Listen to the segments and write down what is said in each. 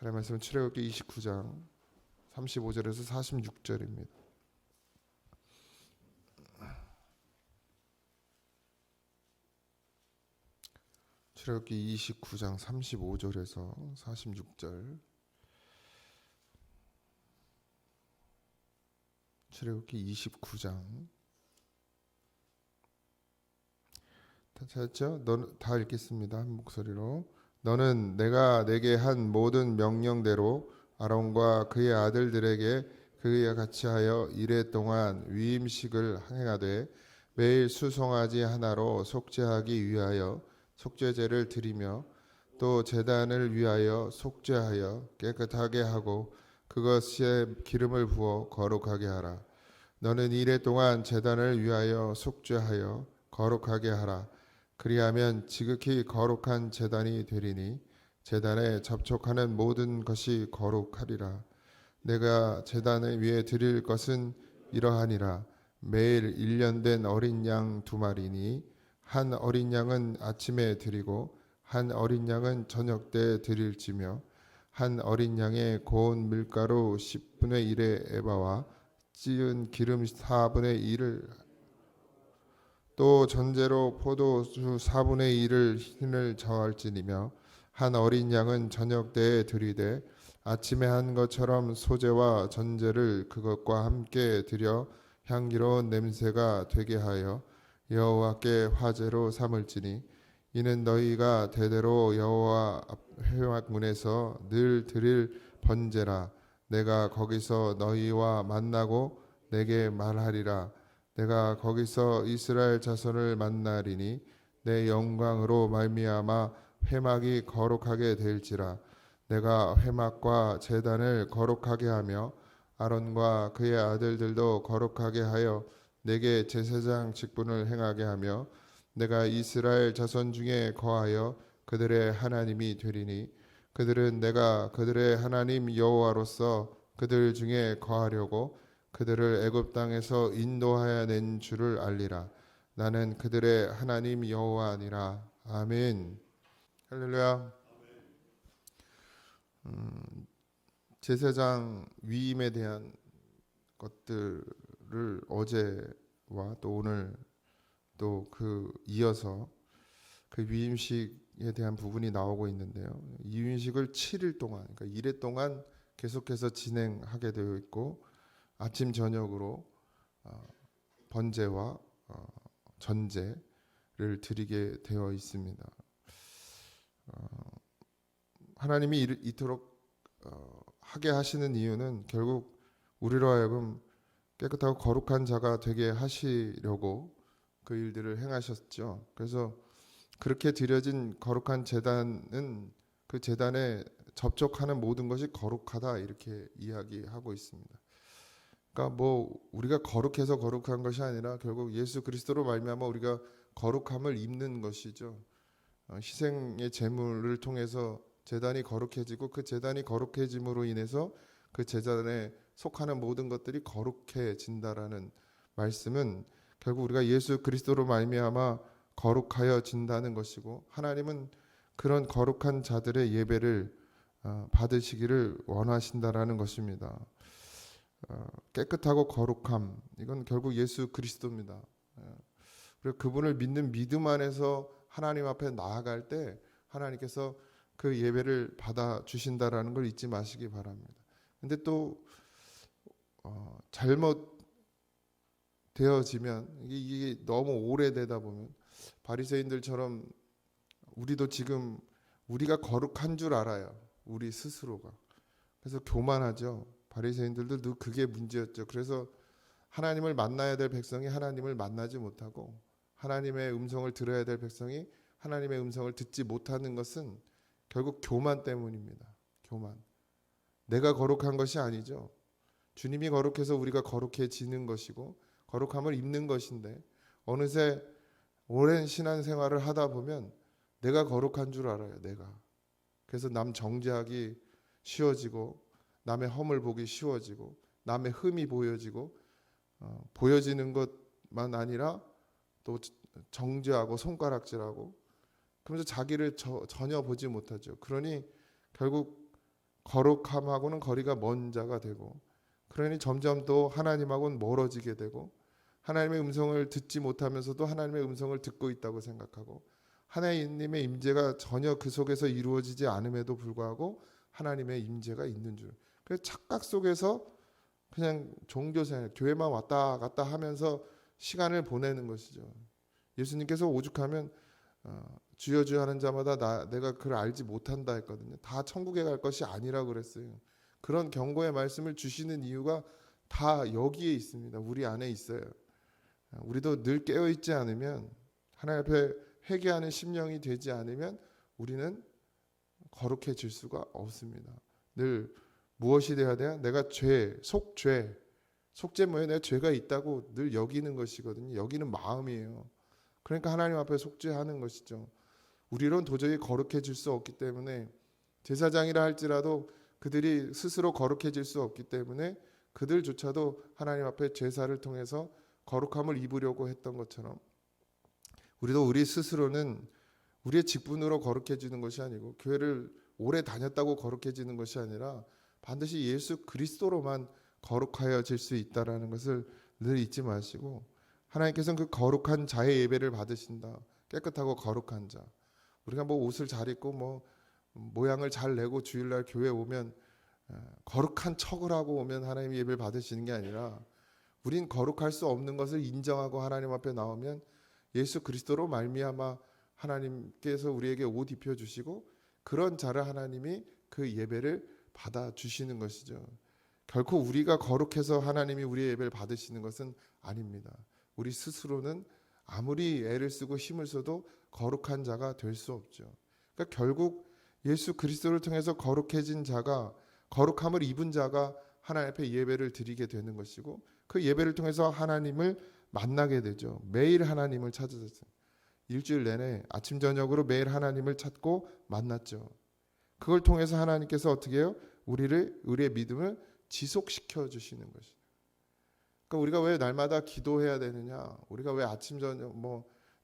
하나님의 말씀은 출애굽기 29장 35절에서 46절입니다. 출애굽기 29장 35절에서 46절. 출애굽기 29장 다 찾았죠? 다 읽겠습니다. 한 목소리로. 너는 내가 내게 한 모든 명령대로 아론과 그의 아들들에게 그와 같이 하여 이레 동안 위임식을 행하되 매일 수송아지 하나로 속죄하기 위하여 속죄제를 드리며 또 제단을 위하여 속죄하여 깨끗하게 하고 그것에 기름을 부어 거룩하게 하라. 너는 이레 동안 제단을 위하여 속죄하여 거룩하게 하라. 그리하면 지극히 거룩한 제단이 되리니 제단에 접촉하는 모든 것이 거룩하리라. 내가 제단 위에 드릴 것은 이러하니라. 매일 1년 된 어린 양 2마리니 한 어린 양은 아침에 드리고 한 어린 양은 저녁 때 드릴지며 한 어린 양의 고운 밀가루 10분의 1의 에바와 찌은 기름 4분의 1을 또 전제로 포도주 4분의 1을 흰을 저할지니며 한 어린 양은 저녁 때에 드리되 아침에 한 것처럼 소제와 전제를 그것과 함께 드려 향기로운 냄새가 되게 하여 여호와께 화제로 삼을지니 이는 너희가 대대로 여호와 회막문에서 늘 드릴 번제라. 내가 거기서 너희와 만나고 내게 말하리라. 내가 거기서 이스라엘 자손을 만나리니 내 영광으로 말미암아 회막이 거룩하게 될지라. 내가 회막과 제단을 거룩하게 하며 아론과 그의 아들들도 거룩하게 하여 내게 제사장 직분을 행하게 하며 내가 이스라엘 자손 중에 거하여 그들의 하나님이 되리니 그들은 내가 그들의 하나님 여호와로서 그들 중에 거하려고 그들을 애굽 땅에서 인도하여 낸 줄을 알리라. 나는 그들의 하나님 여호와니라. 아멘. 할렐루야. 제사장 위임에 대한 것들을 어제와 또 오늘 또 그 이어서 그 위임식에 대한 부분이 나오고 있는데요. 이 위임식을 7일 동안, 그러니까 1회 동안 계속해서 진행하게 되어 있고 아침 저녁으로 번제와 전제를 드리게 되어 있습니다. 하나님이 이토록 하게 하시는 이유는 결국 우리로 하여금 깨끗하고 거룩한 자가 되게 하시려고 그 일들을 행하셨죠. 그래서 그렇게 드려진 거룩한 제단은 그 제단에 접촉하는 모든 것이 거룩하다 이렇게 이야기하고 있습니다. 그러니까 뭐 우리가 거룩해서 거룩한 것이 아니라 결국 예수 그리스도로 말미암아 우리가 거룩함을 입는 것이죠. 희생의 제물을 통해서 제단이 거룩해지고 그 제단이 거룩해짐으로 인해서 그 제단에 속하는 모든 것들이 거룩해진다라는 말씀은 결국 우리가 예수 그리스도로 말미암아 거룩하여진다는 것이고 하나님은 그런 거룩한 자들의 예배를 받으시기를 원하신다라는 것입니다. 깨끗하고 거룩함 이건 결국 예수 그리스도입니다. 그리고 그분을 믿는 믿음 안에서 하나님 앞에 나아갈 때 하나님께서 그 예배를 받아 주신다라는 걸 잊지 마시기 바랍니다. 근데 또 잘못 되어지면 이게 너무 오래되다 보면 바리새인들처럼 우리도 지금 우리가 거룩한 줄 알아요. 우리 스스로가. 그래서 교만하죠. 바리새인들도 그게 문제였죠. 그래서 하나님을 만나야 될 백성이 하나님을 만나지 못하고 하나님의 음성을 들어야 될 백성이 하나님의 음성을 듣지 못하는 것은 결국 교만 때문입니다. 교만. 내가 거룩한 것이 아니죠. 주님이 거룩해서 우리가 거룩해지는 것이고 거룩함을 입는 것인데 어느새 오랜 신앙생활을 하다 보면 내가 거룩한 줄 알아요. 내가. 그래서 남 정죄하기 쉬워지고 남의 허물 보기 쉬워지고 남의 흠이 보여지고 보여지는 것만 아니라 또 정죄하고 손가락질하고 그러면서 자기를 전혀 보지 못하죠. 그러니 결국 거룩함하고는 거리가 먼 자가 되고, 그러니 점점 더 하나님하고는 멀어지게 되고, 하나님의 음성을 듣지 못하면서도 하나님의 음성을 듣고 있다고 생각하고, 하나님의 임재가 전혀 그 속에서 이루어지지 않음에도 불구하고 하나님의 임재가 있는 줄. 그래서 착각 속에서 그냥 종교생활, 교회만 왔다 갔다 하면서 시간을 보내는 것이죠. 예수님께서 오죽하면 주여 주여 하는 자마다 내가 그를 알지 못한다 했거든요. 다 천국에 갈 것이 아니라고 그랬어요. 그런 경고의 말씀을 주시는 이유가 다 여기에 있습니다. 우리 안에 있어요. 우리도 늘 깨어있지 않으면, 하나님 앞에 회개하는 심령이 되지 않으면 우리는 거룩해질 수가 없습니다. 늘 무엇이 돼야 돼요? 내가 속죄 뭐예요? 내가 죄가 있다고 늘 여기는 것이거든요. 여기는 마음이에요. 그러니까 하나님 앞에 속죄하는 것이죠. 우리로는 도저히 거룩해질 수 없기 때문에, 제사장이라 할지라도 그들이 스스로 거룩해질 수 없기 때문에 그들조차도 하나님 앞에 제사를 통해서 거룩함을 입으려고 했던 것처럼, 우리도 우리 스스로는 우리의 직분으로 거룩해지는 것이 아니고, 교회를 오래 다녔다고 거룩해지는 것이 아니라 반드시 예수 그리스도로만 거룩하여질 수 있다라는 것을 늘 잊지 마시고, 하나님께서는 그 거룩한 자의 예배를 받으신다. 깨끗하고 거룩한 자. 우리가 뭐 옷을 잘 입고 뭐 모양을 잘 내고 주일날 교회 오면 거룩한 척을 하고 오면 하나님 예배를 받으시는 게 아니라, 우린 거룩할 수 없는 것을 인정하고 하나님 앞에 나오면 예수 그리스도로 말미암아 하나님께서 우리에게 옷 입혀 주시고, 그런 자를 하나님이 그 예배를 받아 주시는 것이죠. 결코 우리가 거룩해서 하나님이 우리의 예배를 받으시는 것은 아닙니다. 우리 스스로는 아무리 애를 쓰고 힘을 써도 거룩한 자가 될 수 없죠. 그러니까 결국 예수 그리스도를 통해서 거룩해진 자가, 거룩함을 입은 자가 하나님 앞에 예배를 드리게 되는 것이고, 그 예배를 통해서 하나님을 만나게 되죠. 매일 하나님을 찾으셨어요. 일주일 내내 아침 저녁으로 매일 하나님을 찾고 만났죠. 그걸 통해서 하나님께서 어떻게 해요? 우리의 믿음을 지속시켜 주시는 것이죠. 그러니까 우리가 왜 날마다 기도해야 되느냐? 우리가 왜 아침 저녁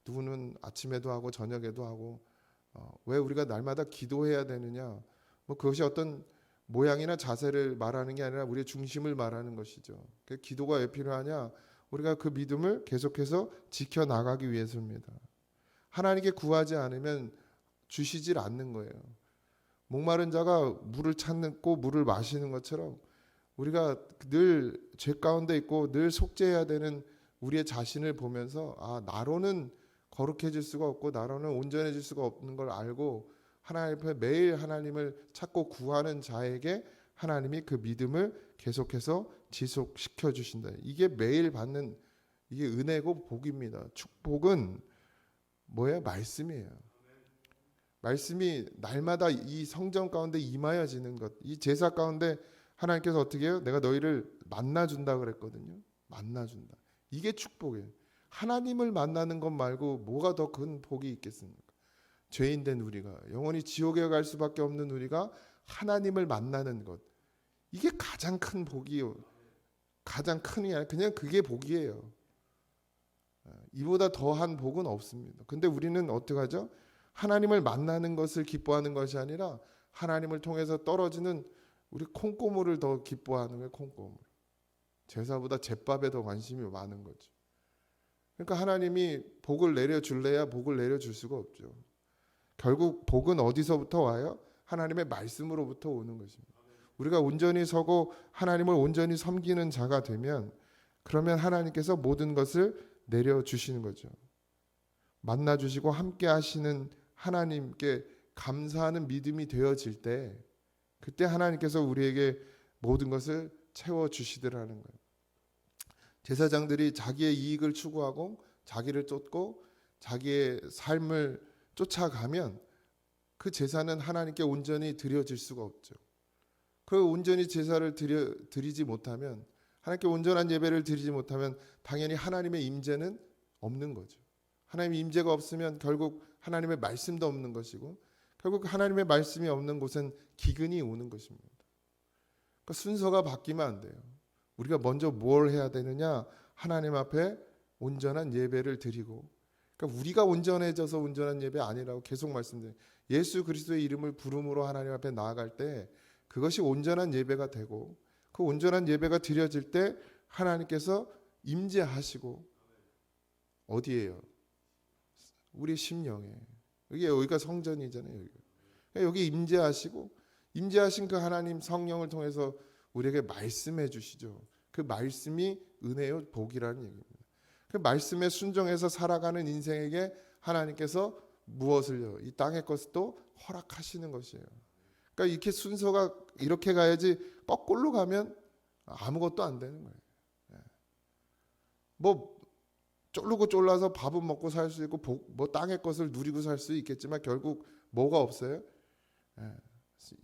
누구는 아침에도 하고 저녁에도 하고 왜 우리가 날마다 기도해야 되느냐? 그것이 어떤 모양이나 자세를 말하는 게 아니라 우리의 중심을 말하는 것이죠. 그 기도가 왜 필요하냐? 우리가 그 믿음을 계속해서 지켜 나가기 위해서입니다. 하나님께 구하지 않으면 주시질 않는 거예요. 목마른 자가 물을 찾고 물을 마시는 것처럼, 우리가 늘 죄 가운데 있고 늘 속죄해야 되는 우리의 자신을 보면서, 나로는 거룩해질 수가 없고 나로는 온전해질 수가 없는 걸 알고 하나님 앞에 매일 하나님을 찾고 구하는 자에게 하나님이 그 믿음을 계속해서 지속시켜 주신다. 이게 매일 받는, 이게 은혜고 복입니다. 축복은 뭐예요? 말씀이에요. 말씀이 날마다 이 성전 가운데 임하여지는 것. 이 제사 가운데 하나님께서 어떻게 해요? 내가 너희를 만나준다 그랬거든요. 만나준다. 이게 축복이에요. 하나님을 만나는 것 말고 뭐가 더 큰 복이 있겠습니까? 죄인된 우리가, 영원히 지옥에 갈 수밖에 없는 우리가 하나님을 만나는 것, 이게 가장 큰 복이요. 가장 큰이 아니라 그냥 그게 복이에요. 이보다 더한 복은 없습니다. 근데 우리는 어떻게 하죠? 하나님을 만나는 것을 기뻐하는 것이 아니라 하나님을 통해서 떨어지는 우리 콩고물을 더 기뻐하는 거예요. 콩고물. 제사보다 제밥에 더 관심이 많은 거죠. 그러니까 하나님이 복을 내려줄래야 복을 내려줄 수가 없죠. 결국 복은 어디서부터 와요? 하나님의 말씀으로부터 오는 것입니다. 우리가 온전히 서고 하나님을 온전히 섬기는 자가 되면, 그러면 하나님께서 모든 것을 내려주시는 거죠. 만나주시고 함께 하시는 하나님께 감사하는 믿음이 되어질 때, 그때 하나님께서 우리에게 모든 것을 채워주시더라는 거예요. 제사장들이 자기의 이익을 추구하고 자기를 쫓고 자기의 삶을 쫓아가면 그 제사는 하나님께 온전히 드려질 수가 없죠. 그 온전히 제사를 드리지 못하면, 하나님께 온전한 예배를 드리지 못하면 당연히 하나님의 임재는 없는 거죠. 하나님의 임재가 없으면 결국 하나님의 말씀도 없는 것이고, 결국 하나님의 말씀이 없는 곳은 기근이 오는 것입니다. 그러니까 순서가 바뀌면 안 돼요. 우리가 먼저 뭘 해야 되느냐? 하나님 앞에 온전한 예배를 드리고, 그러니까 우리가 온전해져서 온전한 예배 아니라고 계속 말씀드려요. 예수 그리스도의 이름을 부름으로 하나님 앞에 나아갈 때 그것이 온전한 예배가 되고, 그 온전한 예배가 드려질 때 하나님께서 임재하시고, 어디에요? 우리 심령에. 여기가 성전이잖아요. 여기 임재하시고, 임재하신 그 하나님 성령을 통해서 우리에게 말씀해 주시죠. 그 말씀이 은혜요 복이라는 얘기입니다. 그 말씀에 순종해서 살아가는 인생에게 하나님께서 무엇을요? 이 땅의 것도 허락하시는 것이에요. 그러니까 이렇게 순서가 이렇게 가야지, 거꾸로 가면 아무것도 안 되는 거예요. 뭐 쫄르고 쫄라서 밥은 먹고 살 수 있고 뭐 땅의 것을 누리고 살 수 있겠지만 결국 뭐가 없어요?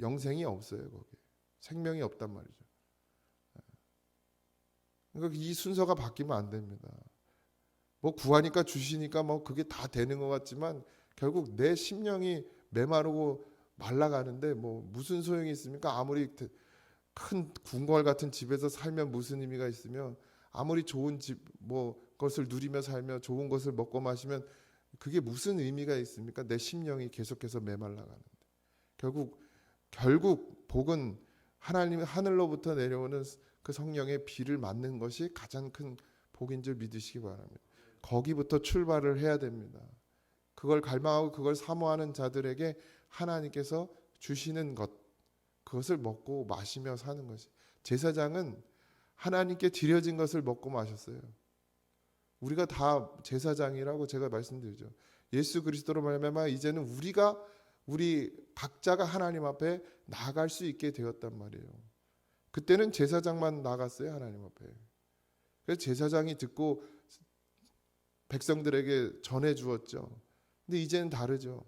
영생이 없어요. 거기 생명이 없단 말이죠. 그러니까 이 순서가 바뀌면 안 됩니다. 뭐 구하니까 주시니까 뭐 그게 다 되는 것 같지만 결국 내 심령이 메마르고 말라가는데 뭐 무슨 소용이 있습니까? 아무리 큰 궁궐 같은 집에서 살면 무슨 의미가 있으며, 아무리 좋은 집 뭐 것을 누리며 살며 좋은 것을 먹고 마시면 그게 무슨 의미가 있습니까? 내 심령이 계속해서 메말라가는데. 결국 복은 하나님 하늘로부터 내려오는 그 성령의 비를 맞는 것이 가장 큰 복인 줄 믿으시기 바랍니다. 거기부터 출발을 해야 됩니다. 그걸 갈망하고 그걸 사모하는 자들에게 하나님께서 주시는 것, 그것을 먹고 마시며 사는 것이. 제사장은 하나님께 드려진 것을 먹고 마셨어요. 우리가 다 제사장이라고 제가 말씀드리죠. 예수 그리스도로 말미암아 이제는 우리 각자가 하나님 앞에 나아갈 수 있게 되었단 말이에요. 그때는 제사장만 나갔어요, 하나님 앞에. 그래서 제사장이 듣고 백성들에게 전해 주었죠. 근데 이제는 다르죠.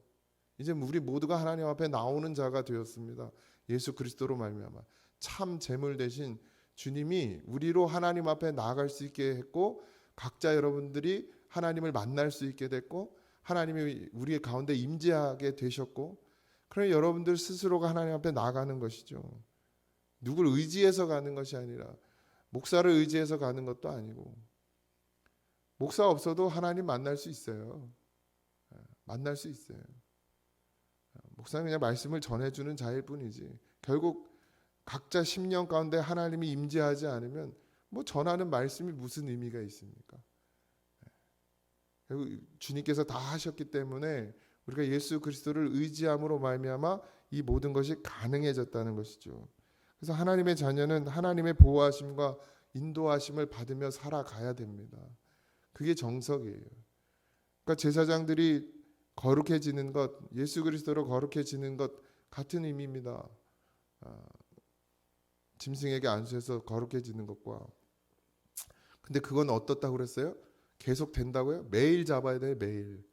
이제 우리 모두가 하나님 앞에 나오는 자가 되었습니다. 예수 그리스도로 말미암아 참 제물 대신 주님이 우리로 하나님 앞에 나아갈 수 있게 했고, 각자 여러분들이 하나님을 만날 수 있게 됐고, 하나님이 우리 가운데 임재하게 되셨고, 그러니 여러분들 스스로가 하나님 앞에 나아가는 것이죠. 누굴 의지해서 가는 것이 아니라, 목사를 의지해서 가는 것도 아니고, 목사 없어도 하나님 만날 수 있어요. 만날 수 있어요. 목사는 그냥 말씀을 전해주는 자일 뿐이지, 결국 각자 심령 가운데 하나님이 임재하지 않으면 뭐 전하는 말씀이 무슨 의미가 있습니까? 결국 주님께서 다 하셨기 때문에 우리가 예수 그리스도를 의지함으로 말미암아 이 모든 것이 가능해졌다는 것이죠. 그래서 하나님의 자녀는 하나님의 보호하심과 인도하심을 받으며 살아가야 됩니다. 그게 정석이에요. 그러니까 제사장들이 거룩해지는 것, 예수 그리스도로 거룩해지는 것 같은 의미입니다. 짐승에게 안수해서 거룩해지는 것과. 근데 그건 어떻다고 그랬어요? 계속 된다고요? 매일 잡아야 돼요, 매일.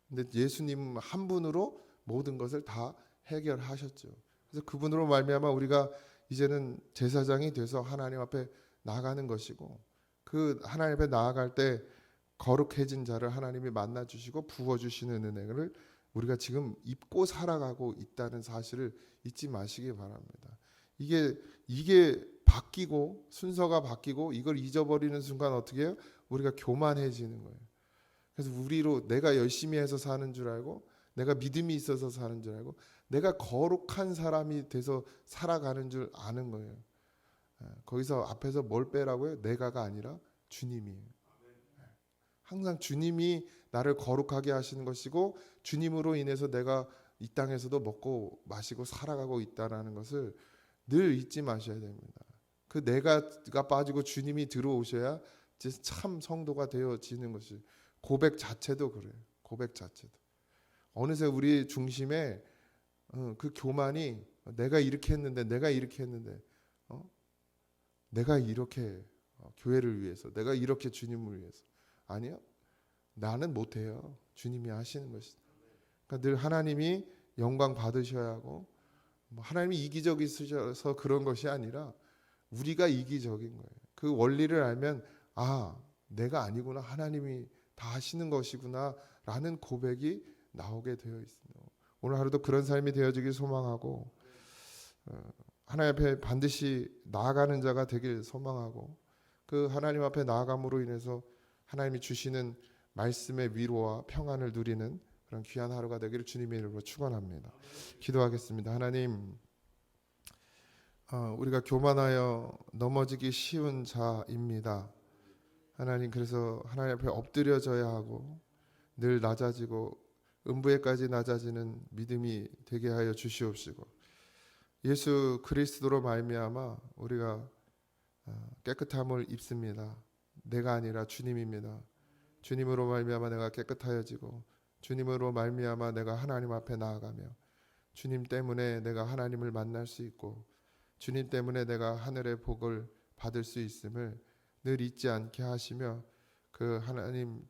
근데 예수님 한 분으로 모든 것을 다 해결하셨죠. 그래서 그분으로 말미암아 우리가 이제는 제사장이 돼서 하나님 앞에 나아가는 것이고, 그 하나님 앞에 나아갈 때 거룩해진 자를 하나님이 만나 주시고 부어 주시는 은혜를 우리가 지금 입고 살아가고 있다는 사실을 잊지 마시기 바랍니다. 이게 바뀌고 순서가 바뀌고 이걸 잊어버리는 순간 어떻게 해요? 우리가 교만해지는 거예요. 그래서 우리로 내가 열심히 해서 사는 줄 알고, 내가 믿음이 있어서 사는 줄 알고, 내가 거룩한 사람이 돼서 살아가는 줄 아는 거예요. 거기서 앞에서 뭘 빼라고요? 내가가 아니라 주님이에요. 항상 주님이 나를 거룩하게 하시는 것이고, 주님으로 인해서 내가 이 땅에서도 먹고 마시고 살아가고 있다는 것을 늘 잊지 마셔야 됩니다. 그 내가가 빠지고 주님이 들어오셔야 이제 참 성도가 되어지는 것이. 고백 자체도 그래요. 고백 자체도. 어느새 우리 중심에 그 교만이 내가 이렇게 했는데, 내가 이렇게 했는데, 내가 이렇게 교회를 위해서, 내가 이렇게 주님을 위해서. 아니요. 나는 못해요. 주님이 하시는 것이다. 그러니까 늘 하나님이 영광 받으셔야 하고, 하나님이 이기적이셔서 그런 것이 아니라 우리가 이기적인 거예요. 그 원리를 알면 내가 아니구나, 하나님이 다 하시는 것이구나 라는 고백이 나오게 되어 있습니다. 오늘 하루도 그런 삶이 되어지길 소망하고, 하나님 앞에 반드시 나아가는 자가 되길 소망하고, 그 하나님 앞에 나아감으로 인해서 하나님이 주시는 말씀의 위로와 평안을 누리는 그런 귀한 하루가 되기를 주님의 이름으로 축원합니다. 기도하겠습니다. 하나님, 우리가 교만하여 넘어지기 쉬운 자입니다. 하나님, 그래서 하나님 앞에 엎드려져야 하고 늘 낮아지고 음부에까지 낮아지는 믿음이 되게 하여 주시옵시고, 예수 그리스도로 말미암아 우리가 깨끗함을 입습니다. 내가 아니라 주님입니다. 주님으로 말미암아 내가 깨끗하여지고, 주님으로 말미암아 내가 하나님 앞에 나아가며, 주님 때문에 내가 하나님을 만날 수 있고, 주님 때문에 내가 하늘의 복을 받을 수 있음을 늘 잊지 않게 하시며, 그 하나님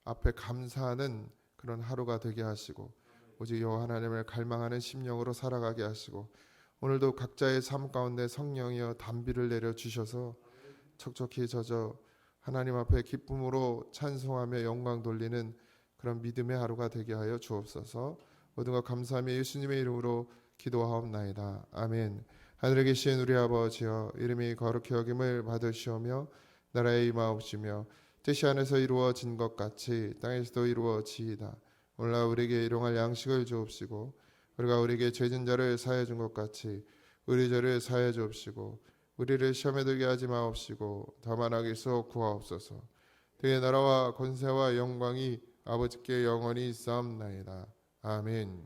앞에 감사하는 그런 하루가 되게 하시고, 오직 여호와 하나님을 갈망하는 심령으로 살아가게 하시고, 오늘도 각자의 삶 가운데 성령이여 단비를 내려 주셔서 촉촉히 젖어 하나님 앞에 기쁨으로 찬송하며 영광 돌리는 그런 믿음의 하루가 되게 하여 주옵소서. 모든 것 감사하며 예수님의 이름으로 기도하옵나이다. 아멘. 하늘에 계신 우리 아버지여, 이름이 거룩히 여김을 받으시오며 나라의 임하옵시며 뜻이 하늘에서 이루어진 것 같이 땅에서도 이루어지이다. 오늘날 우리에게 일용할 양식을 주옵시고, 우리가 우리에게 죄진 자를 사하여 준 것 같이 우리 죄를 사하여 주옵시고, 우리를 시험에 들게 하지 마옵시고 다만 악에서 구하옵소서. 그의 나라와 권세와 영광이 아버지께 영원히 있사옵나이다. 아멘.